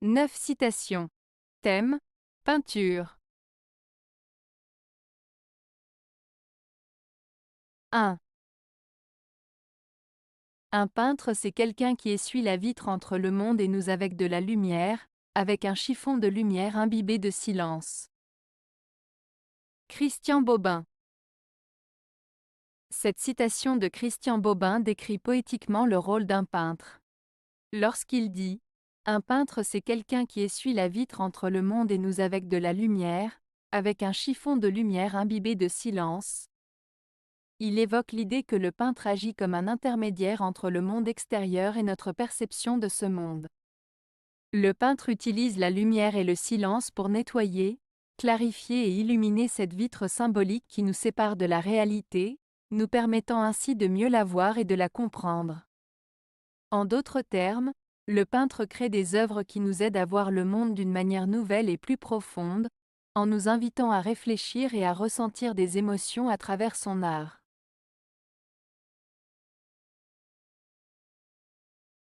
9 citations. Thème: peinture. 1. Un peintre, c'est quelqu'un qui essuie la vitre entre le monde et nous avec de la lumière, avec un chiffon de lumière imbibé de silence. Christian Bobin. Cette citation de Christian Bobin décrit poétiquement le rôle d'un peintre. Lorsqu'il dit « Un peintre, c'est quelqu'un qui essuie la vitre entre le monde et nous avec de la lumière, avec un chiffon de lumière imbibé de silence », il évoque l'idée que le peintre agit comme un intermédiaire entre le monde extérieur et notre perception de ce monde. Le peintre utilise la lumière et le silence pour nettoyer, clarifier et illuminer cette vitre symbolique qui nous sépare de la réalité, nous permettant ainsi de mieux la voir et de la comprendre. En d'autres termes, le peintre crée des œuvres qui nous aident à voir le monde d'une manière nouvelle et plus profonde, en nous invitant à réfléchir et à ressentir des émotions à travers son art.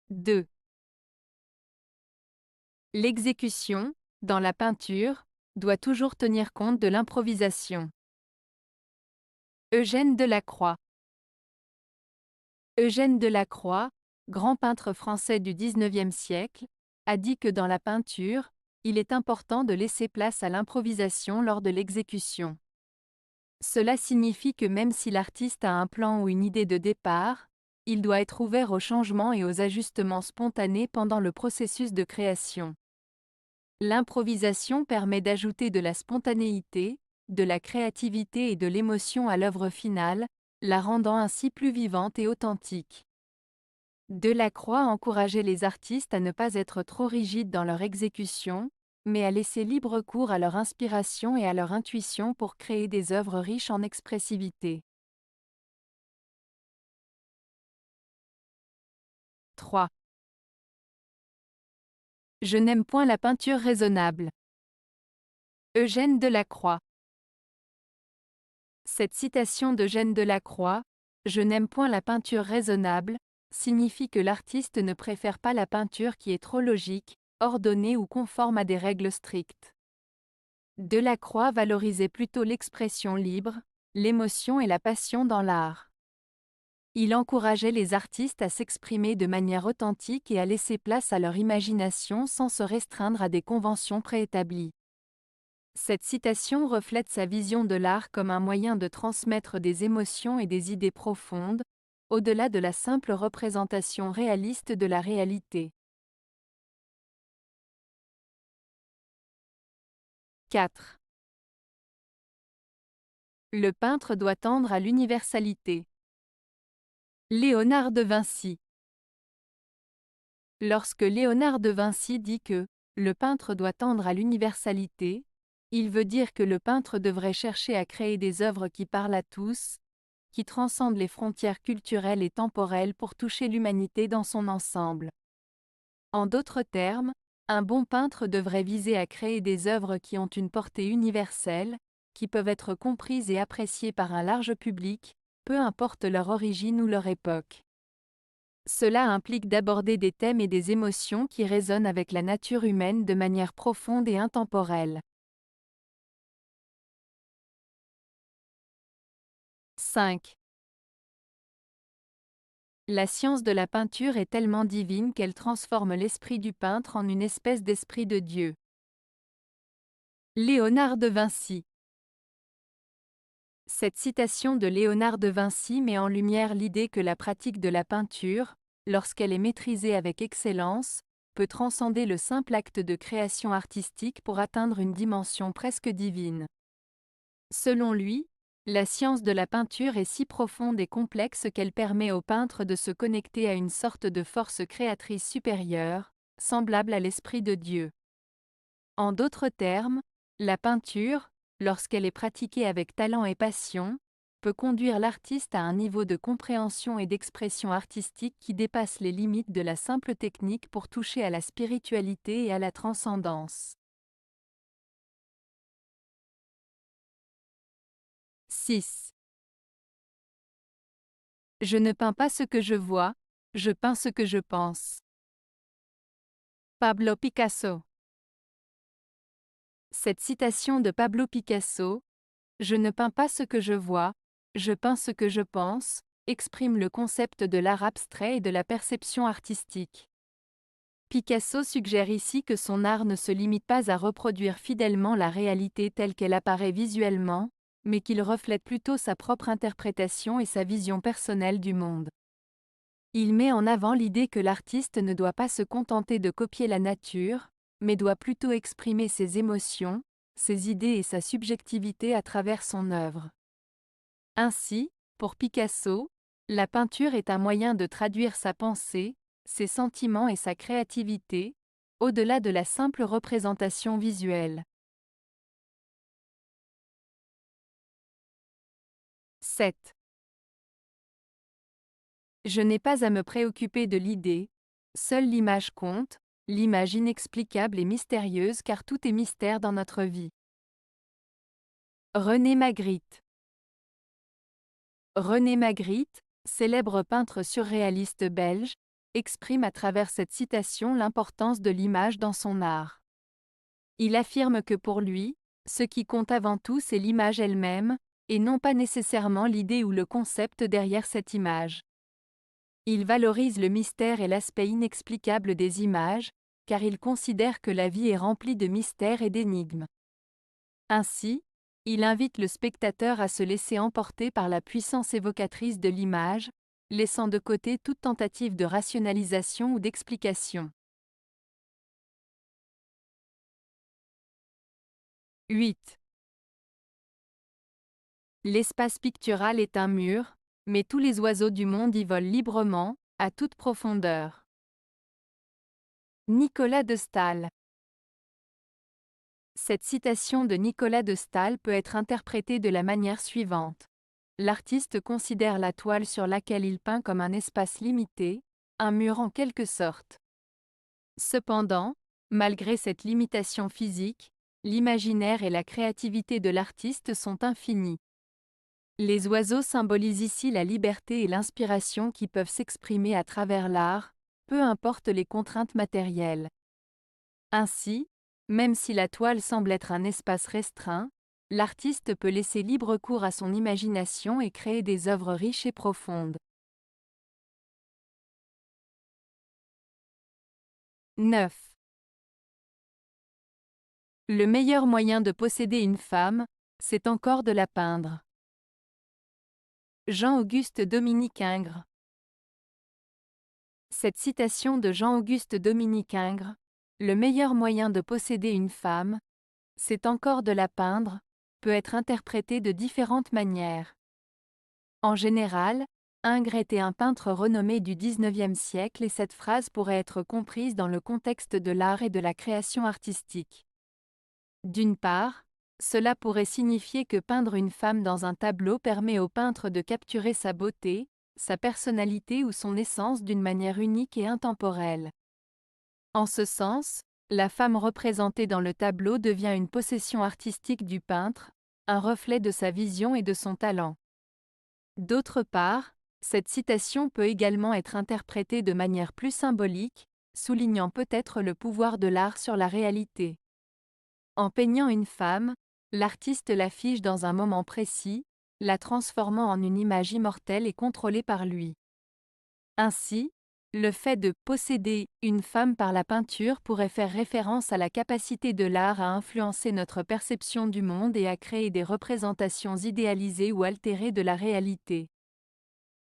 2. L'exécution, dans la peinture, doit toujours tenir compte de l'improvisation. Eugène Delacroix. Eugène Delacroix, grand peintre français du XIXe siècle, a dit que dans la peinture, il est important de laisser place à l'improvisation lors de l'exécution. Cela signifie que même si l'artiste a un plan ou une idée de départ, il doit être ouvert aux changements et aux ajustements spontanés pendant le processus de création. L'improvisation permet d'ajouter de la spontanéité, de la créativité et de l'émotion à l'œuvre finale, la rendant ainsi plus vivante et authentique. Delacroix encourageait les artistes à ne pas être trop rigides dans leur exécution, mais à laisser libre cours à leur inspiration et à leur intuition pour créer des œuvres riches en expressivité. 3. Je n'aime point la peinture raisonnable. Eugène Delacroix. Cette citation d'Eugène Delacroix, « Je n'aime point la peinture raisonnable », signifie que l'artiste ne préfère pas la peinture qui est trop logique, ordonnée ou conforme à des règles strictes. Delacroix valorisait plutôt l'expression libre, l'émotion et la passion dans l'art. Il encourageait les artistes à s'exprimer de manière authentique et à laisser place à leur imagination sans se restreindre à des conventions préétablies. Cette citation reflète sa vision de l'art comme un moyen de transmettre des émotions et des idées profondes, au-delà de la simple représentation réaliste de la réalité. 4. Le peintre doit tendre à l'universalité. Léonard de Vinci. Lorsque Léonard de Vinci dit que « le peintre doit tendre à l'universalité », il veut dire que le peintre devrait chercher à créer des œuvres qui parlent à tous, qui transcendent les frontières culturelles et temporelles pour toucher l'humanité dans son ensemble. En d'autres termes, un bon peintre devrait viser à créer des œuvres qui ont une portée universelle, qui peuvent être comprises et appréciées par un large public, peu importe leur origine ou leur époque. Cela implique d'aborder des thèmes et des émotions qui résonnent avec la nature humaine de manière profonde et intemporelle. 5. La science de la peinture est tellement divine qu'elle transforme l'esprit du peintre en une espèce d'esprit de Dieu. Léonard de Vinci. Cette citation de Léonard de Vinci met en lumière l'idée que la pratique de la peinture, lorsqu'elle est maîtrisée avec excellence, peut transcender le simple acte de création artistique pour atteindre une dimension presque divine. Selon lui, la science de la peinture est si profonde et complexe qu'elle permet au peintre de se connecter à une sorte de force créatrice supérieure, semblable à l'Esprit de Dieu. En d'autres termes, la peinture, lorsqu'elle est pratiquée avec talent et passion, peut conduire l'artiste à un niveau de compréhension et d'expression artistique qui dépasse les limites de la simple technique pour toucher à la spiritualité et à la transcendance. 6. Je ne peins pas ce que je vois, je peins ce que je pense. Pablo Picasso. Cette citation de Pablo Picasso, « Je ne peins pas ce que je vois, je peins ce que je pense », exprime le concept de l'art abstrait et de la perception artistique. Picasso suggère ici que son art ne se limite pas à reproduire fidèlement la réalité telle qu'elle apparaît visuellement, mais qu'il reflète plutôt sa propre interprétation et sa vision personnelle du monde. Il met en avant l'idée que l'artiste ne doit pas se contenter de copier la nature, mais doit plutôt exprimer ses émotions, ses idées et sa subjectivité à travers son œuvre. Ainsi, pour Picasso, la peinture est un moyen de traduire sa pensée, ses sentiments et sa créativité, au-delà de la simple représentation visuelle. 7. Je n'ai pas à me préoccuper de l'idée, seule l'image compte, l'image inexplicable et mystérieuse car tout est mystère dans notre vie. René Magritte. René Magritte, célèbre peintre surréaliste belge, exprime à travers cette citation l'importance de l'image dans son art. Il affirme que pour lui, ce qui compte avant tout c'est l'image elle-même, et non pas nécessairement l'idée ou le concept derrière cette image. Il valorise le mystère et l'aspect inexplicable des images, car il considère que la vie est remplie de mystères et d'énigmes. Ainsi, il invite le spectateur à se laisser emporter par la puissance évocatrice de l'image, laissant de côté toute tentative de rationalisation ou d'explication. 8. L'espace pictural est un mur, mais tous les oiseaux du monde y volent librement, à toute profondeur. Nicolas de Staël. Cette citation de Nicolas de Staël peut être interprétée de la manière suivante. L'artiste considère la toile sur laquelle il peint comme un espace limité, un mur en quelque sorte. Cependant, malgré cette limitation physique, l'imaginaire et la créativité de l'artiste sont infinis. Les oiseaux symbolisent ici la liberté et l'inspiration qui peuvent s'exprimer à travers l'art, peu importe les contraintes matérielles. Ainsi, même si la toile semble être un espace restreint, l'artiste peut laisser libre cours à son imagination et créer des œuvres riches et profondes. 9. Le meilleur moyen de posséder une femme, c'est encore de la peindre. Jean-Auguste Dominique Ingres. Cette citation de Jean-Auguste Dominique Ingres, « Le meilleur moyen de posséder une femme, c'est encore de la peindre », peut être interprétée de différentes manières. En général, Ingres était un peintre renommé du XIXe siècle et cette phrase pourrait être comprise dans le contexte de l'art et de la création artistique. D'une part, cela pourrait signifier que peindre une femme dans un tableau permet au peintre de capturer sa beauté, sa personnalité ou son essence d'une manière unique et intemporelle. En ce sens, la femme représentée dans le tableau devient une possession artistique du peintre, un reflet de sa vision et de son talent. D'autre part, cette citation peut également être interprétée de manière plus symbolique, soulignant peut-être le pouvoir de l'art sur la réalité. En peignant une femme, l'artiste l'affiche dans un moment précis, la transformant en une image immortelle et contrôlée par lui. Ainsi, le fait de posséder une femme par la peinture pourrait faire référence à la capacité de l'art à influencer notre perception du monde et à créer des représentations idéalisées ou altérées de la réalité.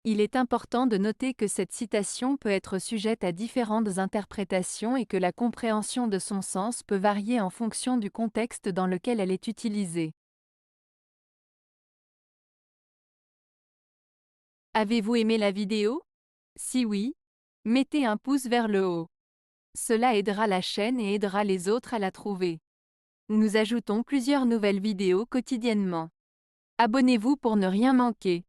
Il est important de noter que cette citation peut être sujette à différentes interprétations et que la compréhension de son sens peut varier en fonction du contexte dans lequel elle est utilisée. Avez-vous aimé la vidéo? Si oui, mettez un pouce vers le haut. Cela aidera la chaîne et aidera les autres à la trouver. Nous ajoutons plusieurs nouvelles vidéos quotidiennement. Abonnez-vous pour ne rien manquer.